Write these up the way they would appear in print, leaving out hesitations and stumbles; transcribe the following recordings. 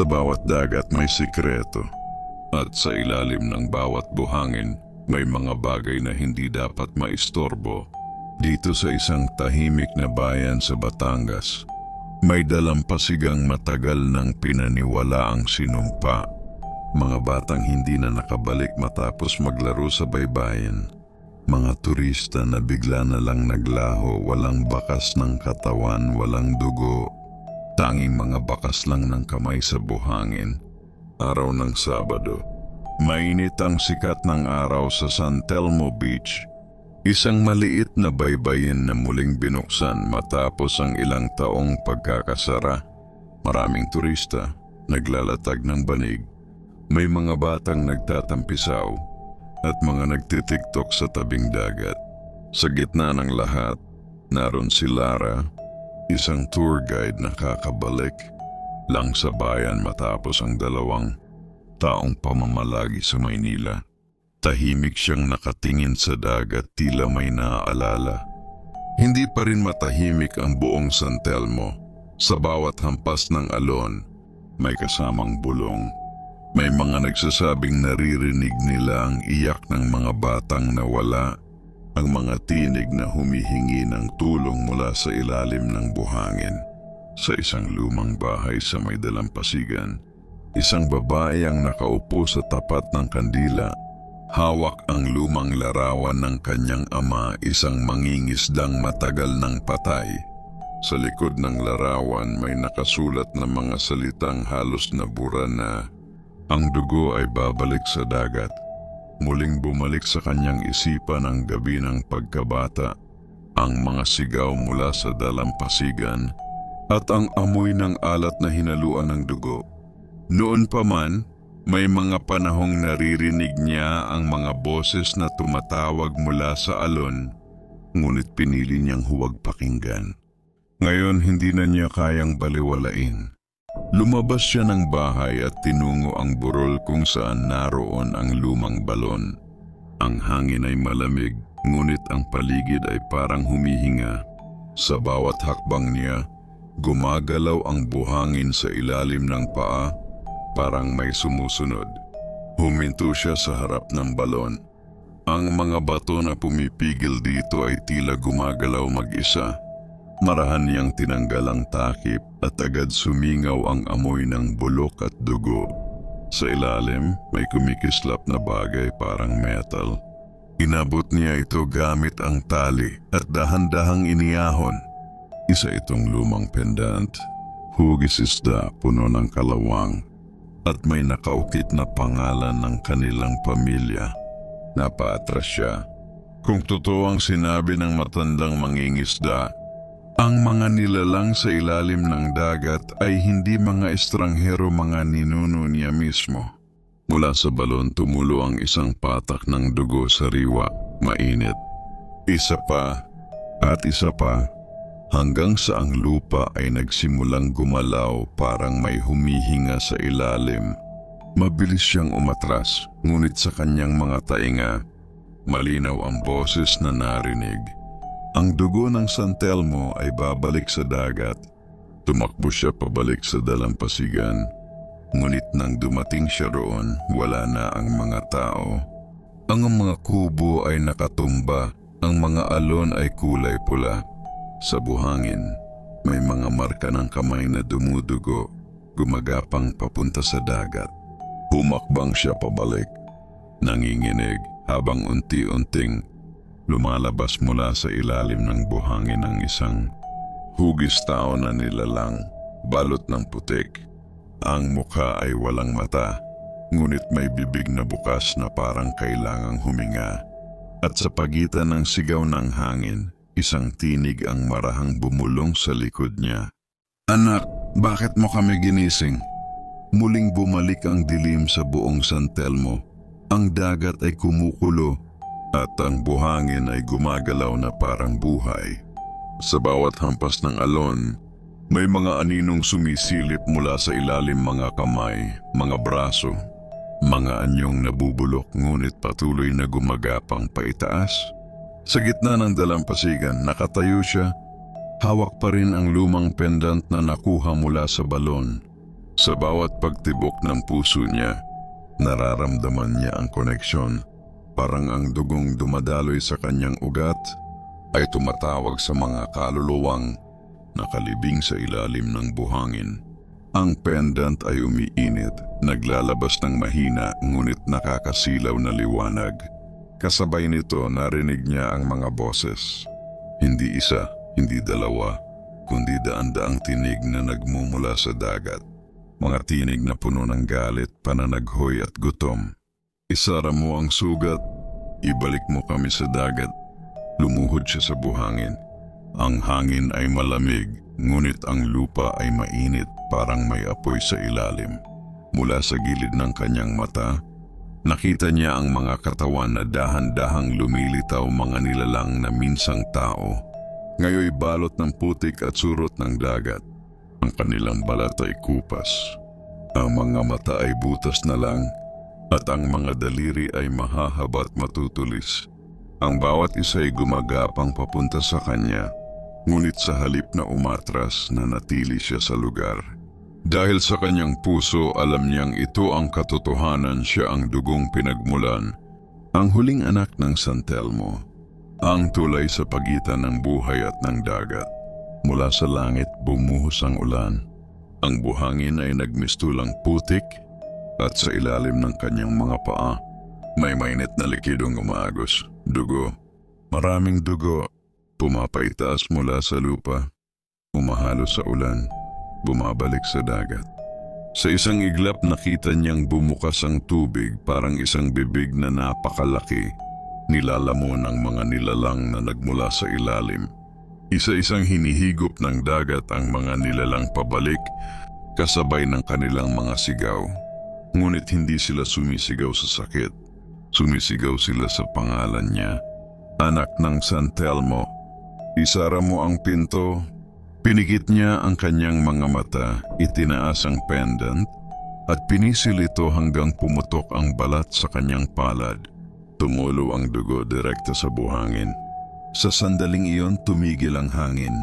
Sa bawat dagat may sikreto, at sa ilalim ng bawat buhangin may mga bagay na hindi dapat maistorbo. Dito sa isang tahimik na bayan sa Batangas, may dalampasigang matagal nang pinaniwalaang sinumpa. Mga batang hindi na nakabalik matapos maglaro sa baybayin. Mga turista na bigla na lang naglaho, walang bakas ng katawan, walang dugo. Tanging mga bakas lang ng kamay sa buhangin. Araw ng Sabado. Mainit ang sikat ng araw sa San Telmo Beach. Isang maliit na baybayin na muling binuksan matapos ang ilang taong pagkakasara. Maraming turista, naglalatag ng banig. May mga batang nagtatampisaw at mga nagtitiktok sa tabing dagat. Sa gitna ng lahat, naroon si Lara, isang tour guide na kakabalik lang sa bayan matapos ang 2 taong pamamalagi sa Maynila. Tahimik siyang nakatingin sa dagat, tila may naaalala. Hindi pa rin matahimik ang buong San Telmo. Sa bawat hampas ng alon, may kasamang bulong. May mga nagsasabing naririnig nila ang iyak ng mga batang nawala, ang mga tinig na humihingi ng tulong mula sa ilalim ng buhangin. Sa isang lumang bahay sa may dalampasigan, isang babae ang nakaupo sa tapat ng kandila. Hawak ang lumang larawan ng kanyang ama, isang mangingisdang matagal nang patay. Sa likod ng larawan may nakasulat na mga salitang halos nabura na, "Ang dugo ay babalik sa dagat." Muling bumalik sa kanyang isipan ang gabi ng pagkabata, ang mga sigaw mula sa dalampasigan, at ang amoy ng alat na hinaluan ng dugo. Noon pa man, may mga panahong naririnig niya ang mga boses na tumatawag mula sa alon, ngunit pinili niyang huwag pakinggan. Ngayon hindi na niya kayang baliwalain. Lumabas siya ng bahay at tinungo ang burol kung saan naroon ang lumang balon. Ang hangin ay malamig, ngunit ang paligid ay parang humihinga. Sa bawat hakbang niya, gumagalaw ang buhangin sa ilalim ng paa, parang may sumusunod. Huminto siya sa harap ng balon. Ang mga bato na pumipigil dito ay tila gumagalaw mag-isa. Marahan niyang tinanggal ang takip at agad sumingaw ang amoy ng bulok at dugo. Sa ilalim, may kumikislap na bagay parang metal. Inabot niya ito gamit ang tali at dahan-dahang iniyahon. Isa itong lumang pendant, hugis isda puno ng kalawang, at may nakaukit na pangalan ng kanilang pamilya. Napaatras siya. Kung totoo ang sinabi ng matandang mangingisda, ang mga nilalang sa ilalim ng dagat ay hindi mga estranghero, mga ninuno niya mismo. Mula sa balon tumulo ang isang patak ng dugo sariwa, mainit. Isa pa at isa pa, hanggang sa ang lupa ay nagsimulang gumalaw, parang may humihinga sa ilalim. Mabilis siyang umatras, ngunit sa kanyang mga tainga, malinaw ang boses na narinig. Ang dugo ng San Telmo ay babalik sa dagat. Tumakbo siya pabalik sa dalampasigan. Ngunit nang dumating siya roon, wala na ang mga tao. Ang mga kubo ay nakatumba, ang mga alon ay kulay pula. Sa buhangin, may mga marka ng kamay na dumudugo, gumagapang papunta sa dagat. Humakbang siya pabalik, nanginginig habang unti-unting lumalabas mula sa ilalim ng buhangin ang isang hugis tao na nilalang, balot ng putik. Ang mukha ay walang mata, ngunit may bibig na bukas na parang kailangang huminga. At sa pagitan ng sigaw ng hangin, isang tinig ang marahang bumulong sa likod niya. "Anak, bakit mo kami ginising?" Muling bumalik ang dilim sa buong San Telmo. Ang dagat ay kumukulo at ang buhangin ay gumagalaw na parang buhay. Sa bawat hampas ng alon, may mga aninong sumisilip mula sa ilalim, mga kamay, mga braso, mga anyong nabubulok ngunit patuloy na gumagapang paitaas. Sa gitna ng dalampasigan, nakatayo siya, hawak pa rin ang lumang pendant na nakuha mula sa balon. Sa bawat pagtibok ng puso niya, nararamdaman niya ang koneksyon. Parang ang dugong dumadaloy sa kanyang ugat ay tumatawag sa mga kaluluwang nakalibing sa ilalim ng buhangin. Ang pendant ay umiinit, naglalabas ng mahina ngunit nakakasilaw na liwanag. Kasabay nito narinig niya ang mga boses. Hindi isa, hindi dalawa, kundi daan-daang tinig na nagmumula sa dagat. Mga tinig na puno ng galit, pananaghoy at gutom. Isara mo ang sugat, ibalik mo kami sa dagat. Lumuhod siya sa buhangin. Ang hangin ay malamig, ngunit ang lupa ay mainit, parang may apoy sa ilalim. Mula sa gilid ng kanyang mata, nakita niya ang mga katawan na dahan-dahang lumilitaw, mga nilalang na minsang tao. Ngayoy balot ng putik at surot ng dagat. Ang kanilang balat ay kupas. Ang mga mata ay butas na lang at ang mga daliri ay mahahaba at matutulis. Ang bawat isa ay gumagapang papunta sa kanya, ngunit sa halip na umatras, nanatili siya sa lugar. Dahil sa kanyang puso, alam niyang ito ang katotohanan, siya ang dugong pinagmulan, ang huling anak ng San Telmo, ang tulay sa pagitan ng buhay at ng dagat. Mula sa langit bumuhos ang ulan. Ang buhangin ay nagmistulang putik at sa ilalim ng kanyang mga paa, may mainit na likidong umaagos. Dugo. Maraming dugo. Pumapaitaas mula sa lupa. Umahalo sa ulan. Bumabalik sa dagat. Sa isang iglap nakita niyang bumukas ang tubig, parang isang bibig na napakalaki. Nilalamon ang mga nilalang na nagmula sa ilalim. Isa-isang hinihigop ng dagat ang mga nilalang pabalik, kasabay ng kanilang mga sigaw. Ngunit hindi sila sumisigaw sa sakit. Sumisigaw sila sa pangalan niya. Anak ng San Telmo, isara mo ang pinto. Pinikit niya ang kanyang mga mata, itinaas ang pendant, at pinisil ito hanggang pumutok ang balat sa kanyang palad. Tumulo ang dugo direkta sa buhangin. Sa sandaling iyon, tumigil ang hangin,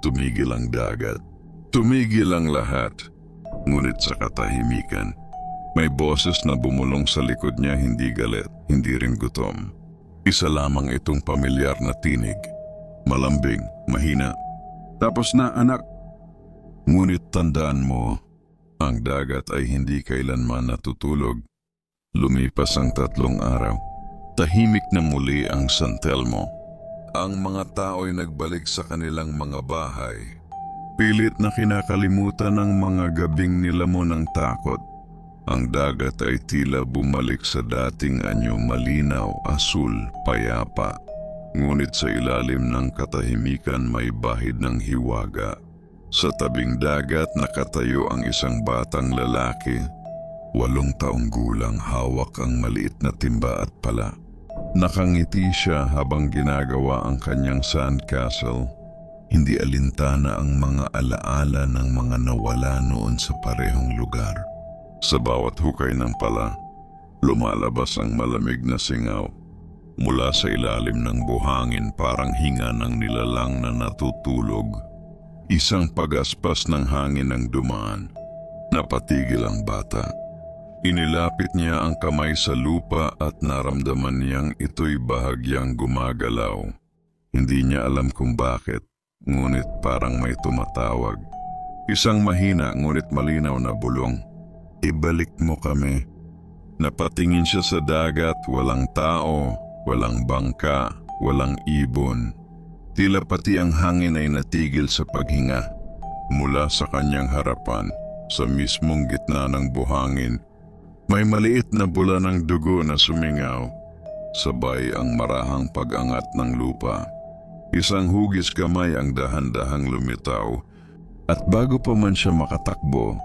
tumigil ang dagat, tumigil ang lahat. Ngunit sa katahimikan, may boses na bumulong sa likod niya, hindi galit, hindi rin gutom. Isa lamang itong pamilyar na tinig, malambing, mahina. Tapos na, anak. Ngunit tandaan mo, ang dagat ay hindi kailanman natutulog. Lumipas ang 3 araw. Tahimik na muli ang San Telmo. Ang mga tao'y nagbalik sa kanilang mga bahay. Pilit na kinakalimutan ng mga gabing nilamon ng takot. Ang dagat ay tila bumalik sa dating anyo, malinaw, asul, payapa. Ngunit sa ilalim ng katahimikan may bahid ng hiwaga. Sa tabing dagat nakatayo ang isang batang lalaki. 8 taong gulang, hawak ang maliit na timba at pala. Nakangiti siya habang ginagawa ang kanyang sandcastle. Hindi alintana ang mga alaala ng mga nawala noon sa parehong lugar. Sa bawat hukay ng pala, lumalabas ang malamig na singaw. Mula sa ilalim ng buhangin, parang hinga ng nilalang na natutulog. Isang pagaspas ng hangin ang dumaan. Napatigil ang bata. Inilapit niya ang kamay sa lupa at naramdaman niyang ito'y bahagyang gumagalaw. Hindi niya alam kung bakit, ngunit parang may tumatawag. Isang mahina ngunit malinaw na bulong. Ibalik mo kami. Napatingin siya sa dagat, walang tao, walang bangka, walang ibon. Tila pati ang hangin ay natigil sa paghinga. Mula sa kanyang harapan, sa mismong gitna ng buhangin, may maliit na bula ng dugo na sumingaw, sabay ang marahang pag-angat ng lupa. Isang hugis kamay ang dahan-dahang lumitaw, at bago pa man siya makatakbo,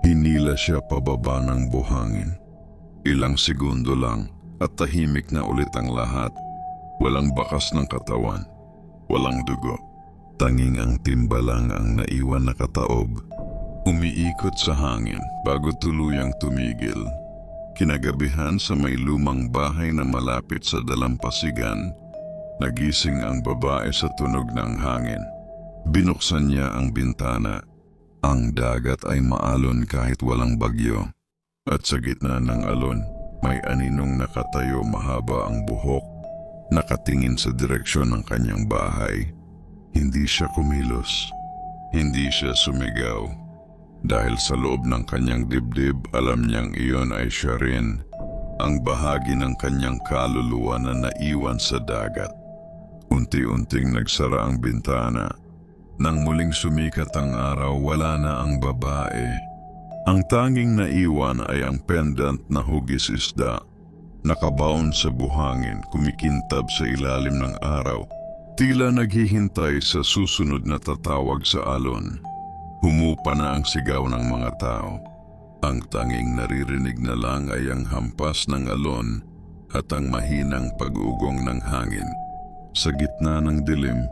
hinila siya pababa ng buhangin. Ilang segundo lang at tahimik na ulit ang lahat. Walang bakas ng katawan, walang dugo. Tanging ang timba lang ang naiwan na kataob. Umiikot sa hangin bago tuluyang tumigil. Kinagabihan sa may lumang bahay na malapit sa dalampasigan, nagising ang babae sa tunog ng hangin. Binuksan niya ang bintana. Ang dagat ay maalon kahit walang bagyo. At sa gitna ng alon, may aninong nakatayo, mahaba ang buhok, nakatingin sa direksyon ng kanyang bahay. Hindi siya kumilos. Hindi siya sumigaw. Dahil sa loob ng kanyang dibdib, alam niyang iyon ay siya rin, ang bahagi ng kanyang kaluluwa na naiwan sa dagat. Unti-unting nagsara ang bintana. Nang muling sumikat ang araw, wala na ang babae. Ang tanging naiwan ay ang pendant na hugis isda, nakabaon sa buhangin, kumikintab sa ilalim ng araw, tila naghihintay sa susunod na tatawag sa alon. Humupa na ang sigaw ng mga tao. Ang tanging naririnig na lang ay ang hampas ng alon at ang mahinang pag-ugong ng hangin. Sa gitna ng dilim,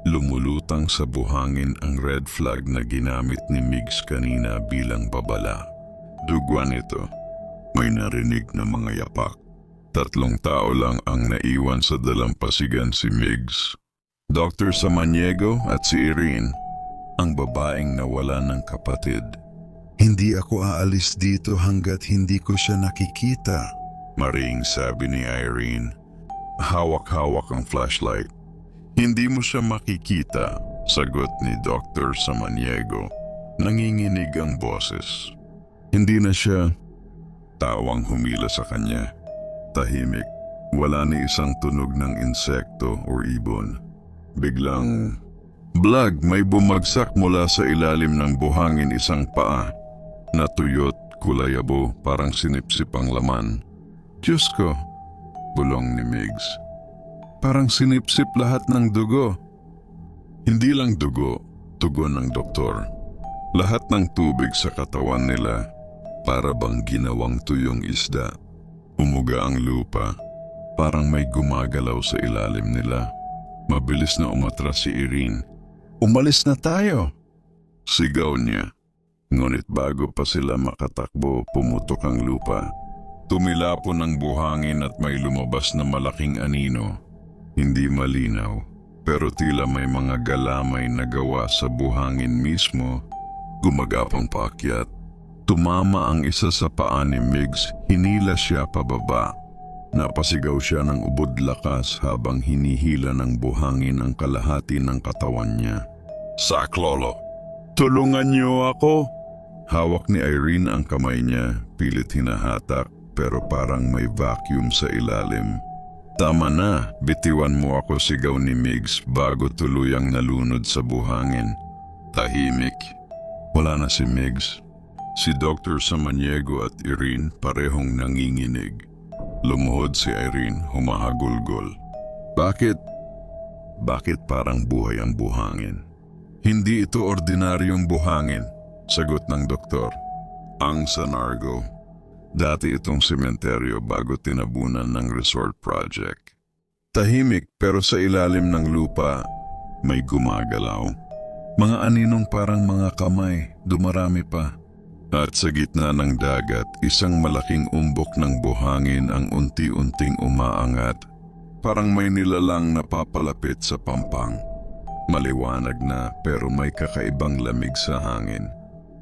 lumulutang sa buhangin ang red flag na ginamit ni Migs kanina bilang babala. Dugwan ito. May narinig na mga yapak. 3 tao lang ang naiwan sa dalampasigan, si Migs, Dr. Samaniego at si Irene, ang babaeng nawala ng kapatid. Hindi ako aalis dito hanggat hindi ko siya nakikita, maring sabi ni Irene. Hawak-hawak ang flashlight. Hindi mo siya makikita, sagot ni Dr. Samaniego. Nanginginig ang boses. Hindi na siya. Tawang humila sa kanya. Tahimik. Wala ni isang tunog ng insekto o ibon. Biglang, blag, may bumagsak mula sa ilalim ng buhangin, isang paa. Natuyot, kulayabo, parang sinipsip ang laman. Diyos ko, bulong ni Migs. Parang sinipsip lahat ng dugo. Hindi lang dugo, tugon ng doktor. Lahat ng tubig sa katawan nila, para bang ginawang tuyong isda. Umuga ang lupa, parang may gumagalaw sa ilalim nila. Mabilis na umatras si Irene. Umalis na tayo, sigaw niya. Ngunit bago pa sila makatakbo, pumutok ang lupa. Tumilapon ang buhangin at may lumabas na malaking anino. Hindi malinaw, pero tila may mga galamay na gawa sa buhangin mismo. Gumagapang paakyat. Tumama ang isa sa paa ni Migs, hinila siya pababa. Napasigaw siya ng ubod lakas habang hinihila ng buhangin ang kalahati ng katawan niya. Saklolo, tulungan niyo ako! Hawak ni Irene ang kamay niya, pilit hinahatak pero parang may vacuum sa ilalim. Tama na, bitiwan mo ako, sigaw ni Migs bago tuluyang nalunod sa buhangin. Tahimik. Wala na si Migs. Si Dr. Samaniego at Irene parehong nanginginig. Lumuhod si Irene, humahagulgol. Bakit? Bakit parang buhay ang buhangin? Hindi ito ordinaryong buhangin, sagot ng doktor. Ang San Argo. Dati itong sementeryo bago tinabunan ng resort project. Tahimik pero sa ilalim ng lupa, may gumagalaw. Mga aninong parang mga kamay, dumarami pa. At sa gitna ng dagat, isang malaking umbok ng buhangin ang unti-unting umaangat. Parang may nilalang na papalapit sa pampang. Maliwanag na pero may kakaibang lamig sa hangin.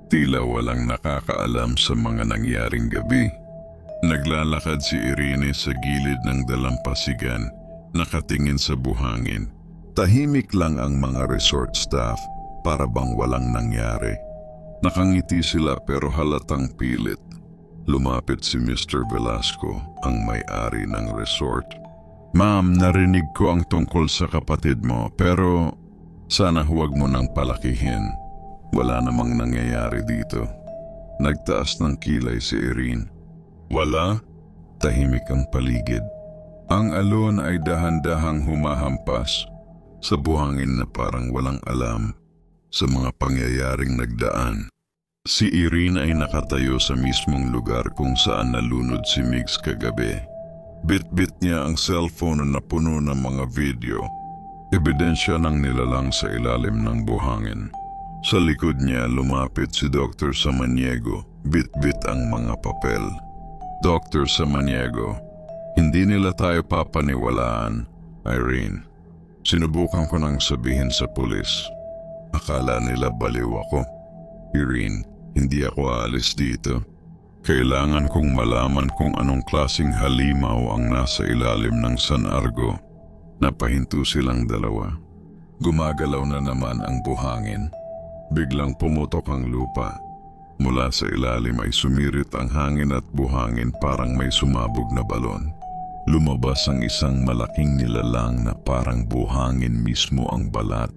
Tila walang nakakaalam sa mga nangyaring gabi. Naglalakad si Irene sa gilid ng dalampasigan, nakatingin sa buhangin. Tahimik lang ang mga resort staff, para bang walang nangyari. Nakangiti sila pero halatang pilit. Lumapit si Mr. Velasco, ang may-ari ng resort. Ma'am, narinig ko ang tungkol sa kapatid mo pero sana huwag mo nang palakihin. Wala namang nangyayari dito. Nagtaas ng kilay si Irene. Wala? Tahimik ang paligid. Ang alon ay dahan-dahang humahampas sa buhangin na parang walang alam sa mga pangyayaring nagdaan. Si Irene ay nakatayo sa mismong lugar kung saan nalunod si Migs kagabi. Bit-bit niya ang cellphone na puno ng mga video, ebidensya ng nilalang sa ilalim ng buhangin. Sa likod niya lumapit si Dr. Samaniego, bit-bit ang mga papel. Dr. Samaniego, hindi nila tayo papaniwalaan, Irene. Sinubukan ko nang sabihin sa pulis. Akala nila baliw ako. Irene, hindi ako aalis dito. Kailangan kong malaman kung anong klaseng halimaw ang nasa ilalim ng San Argo. Napahinto silang dalawa. Gumagalaw na naman ang buhangin. Biglang pumutok ang lupa. Mula sa ilalim ay sumirit ang hangin at buhangin parang may sumabog na balon. Lumabas ang isang malaking nilalang na parang buhangin mismo ang balat.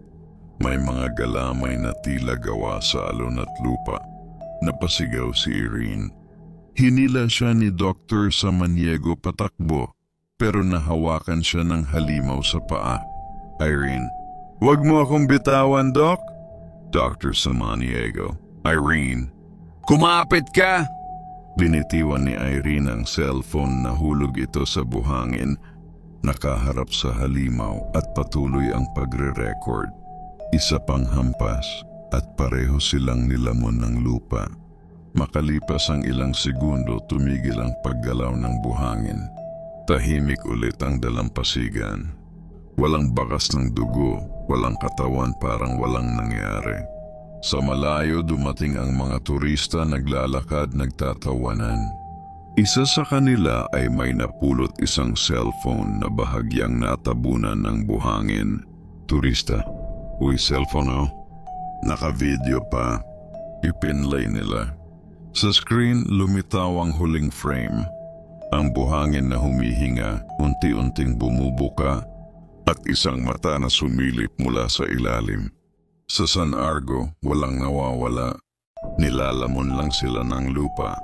May mga galamay na tila gawa sa alon at lupa. Napasigaw si Irene. Hinila siya ni Dr. Samaniego patakbo, pero nahawakan siya ng halimaw sa paa. Irene, "Wag mo akong bitawan, Doc." Dr. Samaniego. Irene, "Kumapit ka!" Binitiwan ni Irene ang cellphone na hulog ito sa buhangin. Nakaharap sa halimaw at patuloy ang pagre-record. Isa pang hampas at pareho silang nilamon ng lupa. Makalipas ang ilang segundo, tumigil ang paggalaw ng buhangin. Tahimik ulit ang dalampasigan. Walang bakas ng dugo, walang katawan, parang walang nangyari. Sa malayo dumating ang mga turista, naglalakad, nagtatawanan. Isa sa kanila ay may napulot isang cellphone na bahagyang natabunan ng buhangin. Turista, "Uy, cellphone oh." Naka-video pa. Ipinlay nila. Sa screen, lumitaw ang huling frame. Ang buhangin na humihinga, unti-unting bumubuka, at isang mata na sumilip mula sa ilalim. Sa San Argo, walang nawawala. Nilalamon lang sila ng lupa.